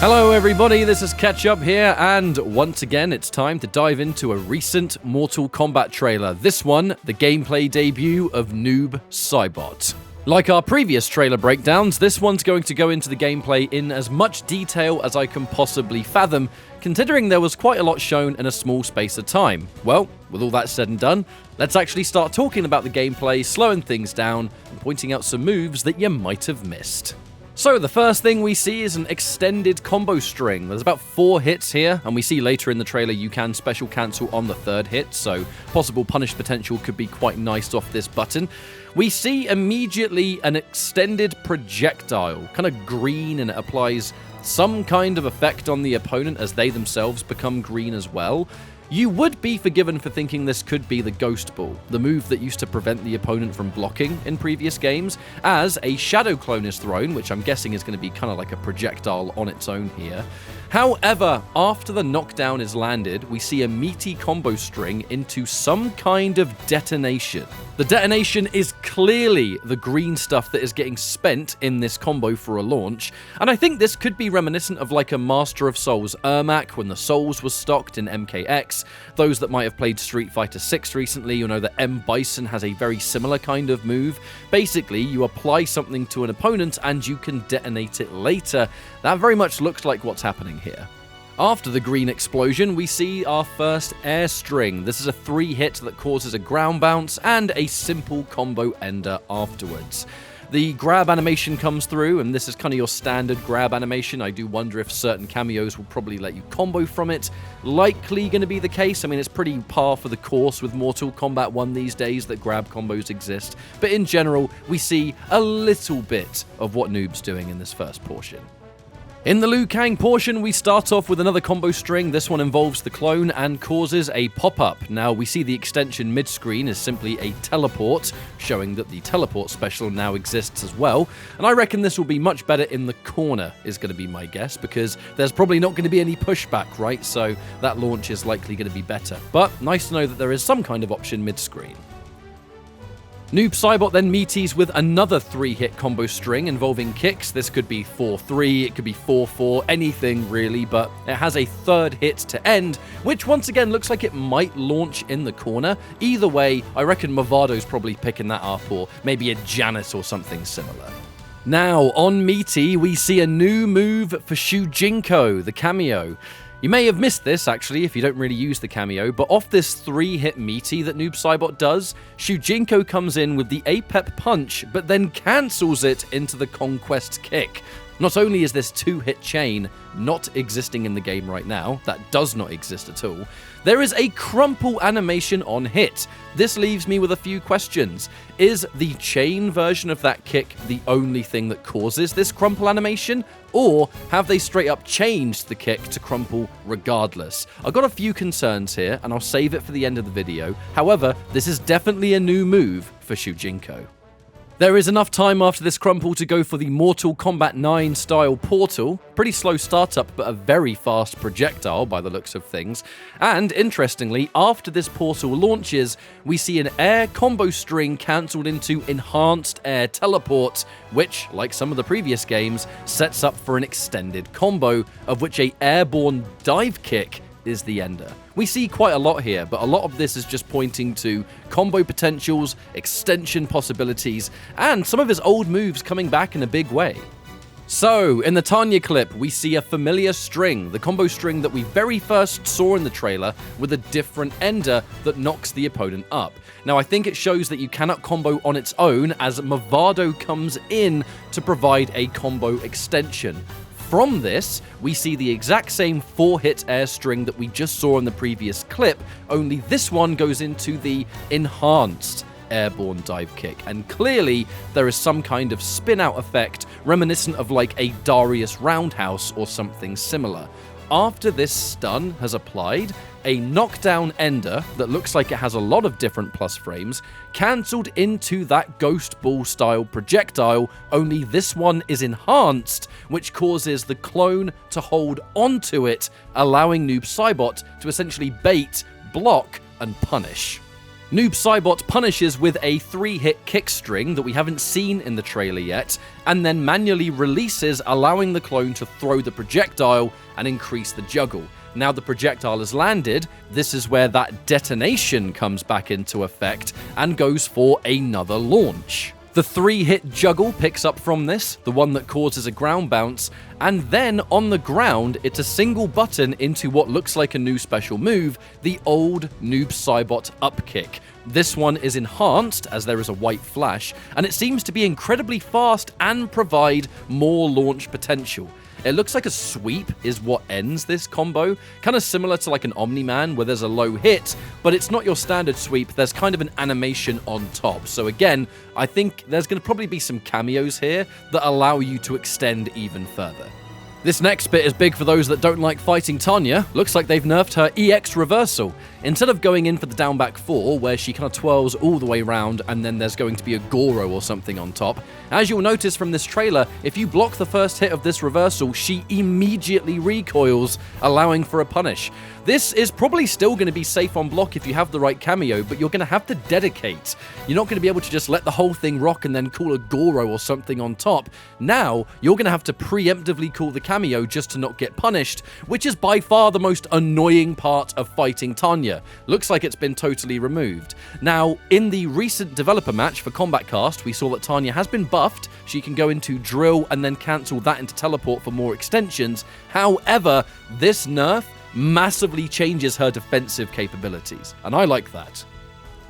Hello everybody, this is Ketchup here, and once again it's time to dive into a recent Mortal Kombat trailer. This one, the gameplay debut of Noob Saibot. Like our previous trailer breakdowns, this one's going to go into the gameplay in as much detail as I can possibly fathom, considering there was quite a lot shown in a small space of time. Well, with all that said and done, let's actually start talking about the gameplay, slowing things down, and pointing out some moves that you might have missed. So the first thing we see is an extended combo string. There's about 4 hits here, and we see later in the trailer you can special cancel on the 3rd hit, so possible punish potential could be quite nice off this button. We see immediately an extended projectile, kind of green, and it applies some kind of effect on the opponent as they themselves become green as well. You would be forgiven for thinking this could be the Ghost Ball, the move that used to prevent the opponent from blocking in previous games, as a Shadow Clone is thrown, which I'm guessing is going to be kind of like a projectile on its own here. However, after the knockdown is landed, we see a meaty combo string into some kind of detonation. The detonation is clearly the green stuff that is getting spent in this combo for a launch, and I think this could be reminiscent of like a Master of Souls Ermac when the Souls was stocked in MKX. Those that might have played Street Fighter 6 recently, you know that M. Bison has a very similar kind of move. Basically, you apply something to an opponent and you can detonate it later. That very much looks like what's happening here. After the green explosion, we see our first air string. This is a 3-hit that causes a ground bounce and a simple combo ender afterwards. The grab animation comes through, and this is kind of your standard grab animation. I do wonder if certain cameos will probably let you combo from it. Likely going to be the case. I mean, it's pretty par for the course with Mortal Kombat 1 these days that grab combos exist. But in general, we see a little bit of what Noob's doing in this first portion. In the Liu Kang portion, we start off with another combo string. This one involves the clone and causes a pop-up. Now, we see the extension mid-screen is simply a teleport, showing that the teleport special now exists as well. And I reckon this will be much better in the corner, is going to be my guess, because there's probably not going to be any pushback, right? So that launch is likely going to be better. But nice to know that there is some kind of option mid-screen. Noob Saibot then meaties with another 3-hit combo string involving kicks. This could be 4-3, it could be 4-4, anything really, but it has a 3rd hit to end, which once again looks like it might launch in the corner. Either way, I reckon Mavado's probably picking that up, or maybe a Janus or something similar. Now, on Meaty, we see a new move for Shujinko, the cameo. You may have missed this, actually, if you don't really use the cameo, but off this 3-hit meaty that Noob Saibot does, Shujinko comes in with the Apep punch, but then cancels it into the Conquest kick. Not only is this 2-hit chain not existing in the game right now, that does not exist at all, there is a crumple animation on hit. This leaves me with a few questions. Is the chain version of that kick the only thing that causes this crumple animation? Or have they straight up changed the kick to crumple regardless? I've got a few concerns here, and I'll save it for the end of the video. However, this is definitely a new move for Shujinko. There is enough time after this crumple to go for the Mortal Kombat 9 style portal. Pretty slow startup, but a very fast projectile by the looks of things. And interestingly, after this portal launches, we see an air combo string cancelled into enhanced air teleport, which, like some of the previous games, sets up for an extended combo, of which a airborne dive kick is the ender. We see quite a lot here, but a lot of this is just pointing to combo potentials, extension possibilities, and some of his old moves coming back in a big way. So, in the Tanya clip, we see a familiar string, the combo string that we very first saw in the trailer, with a different ender that knocks the opponent up. Now, I think it shows that you cannot combo on its own, as Mavado comes in to provide a combo extension. From this, we see the exact same 4-hit air string that we just saw in the previous clip, only this one goes into the enhanced airborne dive kick, and clearly there is some kind of spin-out effect reminiscent of like a Darius roundhouse or something similar. After this stun has applied, a knockdown ender that looks like it has a lot of different plus frames cancelled into that Ghost Ball style projectile, only this one is enhanced, which causes the clone to hold onto it, allowing Noob Saibot to essentially bait, block, and punish. Noob Saibot punishes with a 3-hit kick string that we haven't seen in the trailer yet, and then manually releases, allowing the clone to throw the projectile and increase the juggle. Now the projectile has landed, this is where that detonation comes back into effect and goes for another launch. The 3-hit juggle picks up from this, the one that causes a ground bounce, and then on the ground, it's a single button into what looks like a new special move, the old Noob Saibot up kick. This one is enhanced as there is a white flash, and it seems to be incredibly fast and provide more launch potential. It looks like a sweep is what ends this combo, kind of similar to like an Omni-Man where there's a low hit, but it's not your standard sweep, there's kind of an animation on top. So again, I think there's going to probably be some cameos here that allow you to extend even further. This next bit is big for those that don't like fighting Tanya. Looks like they've nerfed her EX reversal. Instead of going in for the down back 4, where she kind of twirls all the way around and then there's going to be a Goro or something on top, as you'll notice from this trailer, if you block the first hit of this reversal, she immediately recoils, allowing for a punish. This is probably still going to be safe on block if you have the right cameo, but you're going to have to dedicate. You're not going to be able to just let the whole thing rock and then call a Goro or something on top. Now, you're going to have to preemptively call the cameo just to not get punished, which is by far the most annoying part of fighting Tanya. Looks like it's been totally removed. Now, in the recent developer match for Combat Cast, we saw that Tanya has been buffed. She can go into drill and then cancel that into teleport for more extensions. However, this nerf massively changes her defensive capabilities, and I like that.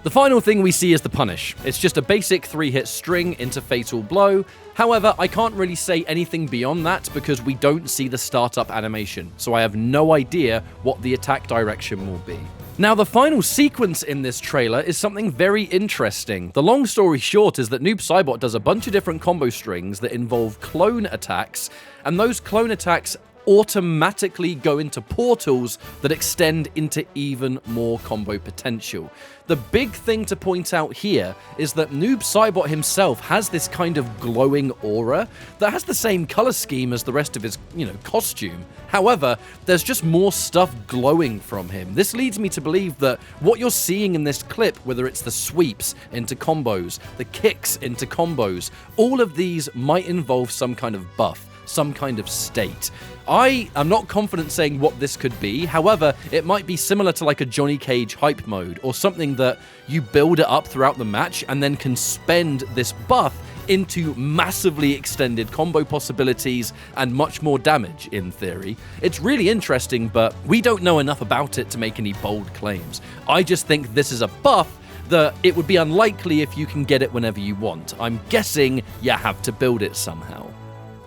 The final thing we see is the punish. It's just a basic 3-hit string into Fatal Blow. However, I can't really say anything beyond that because we don't see the startup animation, so I have no idea what the attack direction will be. Now, the final sequence in this trailer is something very interesting. The long story short is that Noob Saibot does a bunch of different combo strings that involve clone attacks, and those clone attacks automatically go into portals that extend into even more combo potential. The big thing to point out here is that Noob Saibot himself has this kind of glowing aura that has the same color scheme as the rest of his, costume. However, there's just more stuff glowing from him. This leads me to believe that what you're seeing in this clip, whether it's the sweeps into combos, the kicks into combos, all of these might involve some kind of buff, some kind of state. I am not confident saying what this could be. However, it might be similar to like a Johnny Cage hype mode, or something that you build it up throughout the match and then can spend this buff into massively extended combo possibilities and much more damage, in theory. It's really interesting, but we don't know enough about it to make any bold claims. I just think this is a buff that it would be unlikely if you can get it whenever you want. I'm guessing you have to build it somehow.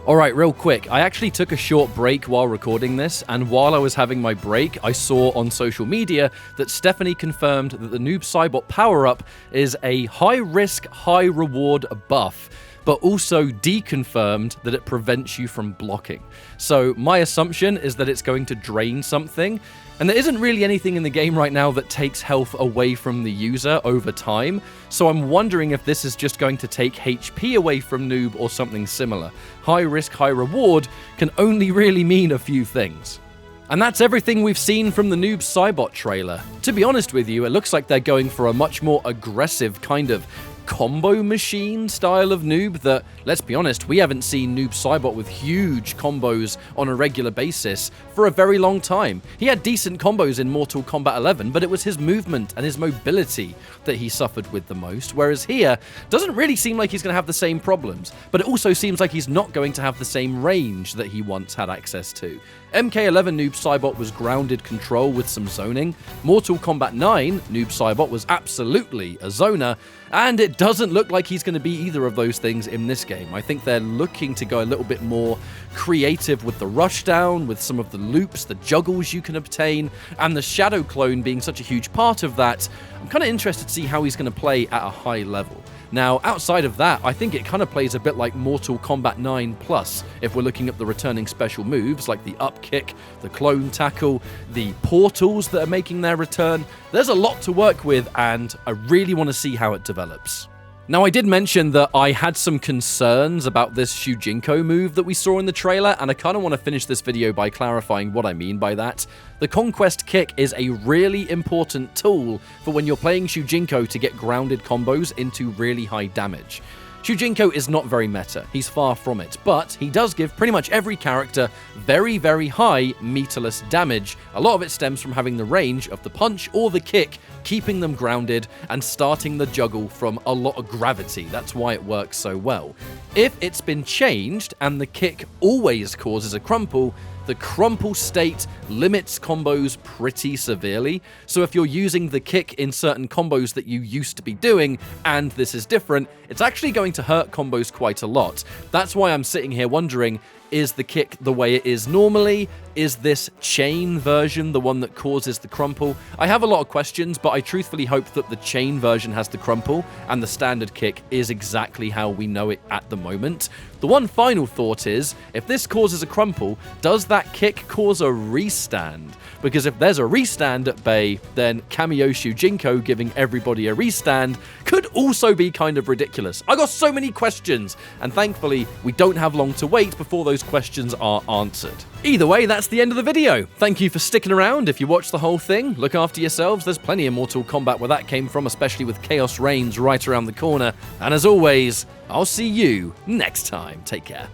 Alright, real quick, I actually took a short break while recording this, and while I was having my break, I saw on social media that Stephanie confirmed that the Noob Saibot power-up is a high-risk, high-reward buff, but also deconfirmed that it prevents you from blocking. So my assumption is that it's going to drain something, and there isn't really anything in the game right now that takes health away from the user over time, so I'm wondering if this is just going to take HP away from Noob or something similar. High risk, high reward can only really mean a few things. And that's everything we've seen from the Noob Saibot trailer. To be honest with you, it looks like they're going for a much more aggressive kind of combo machine style of noob that, let's be honest, we haven't seen Noob Saibot with huge combos on a regular basis for a very long time. He had decent combos in Mortal Kombat 11, but it was his movement and his mobility that he suffered with the most, whereas here, doesn't really seem like he's going to have the same problems, but it also seems like he's not going to have the same range that he once had access to. MK1 Noob Saibot was grounded control with some zoning. Mortal Kombat 9 Noob Saibot was absolutely a zoner, and it doesn't look like he's going to be either of those things in this game. I think they're looking to go a little bit more creative with the rushdown, with some of the loops, the juggles you can obtain, and the shadow clone being such a huge part of that. I'm kind of interested to see how he's going to play at a high level. Now, outside of that, I think it kind of plays a bit like Mortal Kombat 9 Plus, if we're looking at the returning special moves like the up kick, the clone tackle, the portals that are making their return. There's a lot to work with, and I really want to see how it develops. Now, I did mention that I had some concerns about this Shujinko move that we saw in the trailer, and I kind of want to finish this video by clarifying what I mean by that. The Conquest Kick is a really important tool for when you're playing Shujinko to get grounded combos into really high damage. Shujinko is not very meta, he's far from it, but he does give pretty much every character very, very high meterless damage. A lot of it stems from having the range of the punch or the kick, keeping them grounded and starting the juggle from a lot of gravity. That's why it works so well. If it's been changed and the kick always causes a crumple, the crumple state limits combos pretty severely. So if you're using the kick in certain combos that you used to be doing, and this is different, it's actually going to hurt combos quite a lot. That's why I'm sitting here wondering, is the kick the way it is normally? Is this chain version the one that causes the crumple? I have a lot of questions, but I truthfully hope that the chain version has the crumple, and the standard kick is exactly how we know it at the moment. The one final thought is, if this causes a crumple, does that kick cause a restand? Because if there's a restand at bay, then Cameo Shujinko giving everybody a restand could also be kind of ridiculous. I got so many questions, and thankfully, we don't have long to wait before those questions are answered. Either way, that's the end of the video. Thank you for sticking around. If you watched the whole thing, look after yourselves. There's plenty of Mortal Kombat where that came from, especially with Chaos Reigns right around the corner. And as always, I'll see you next time. Take care.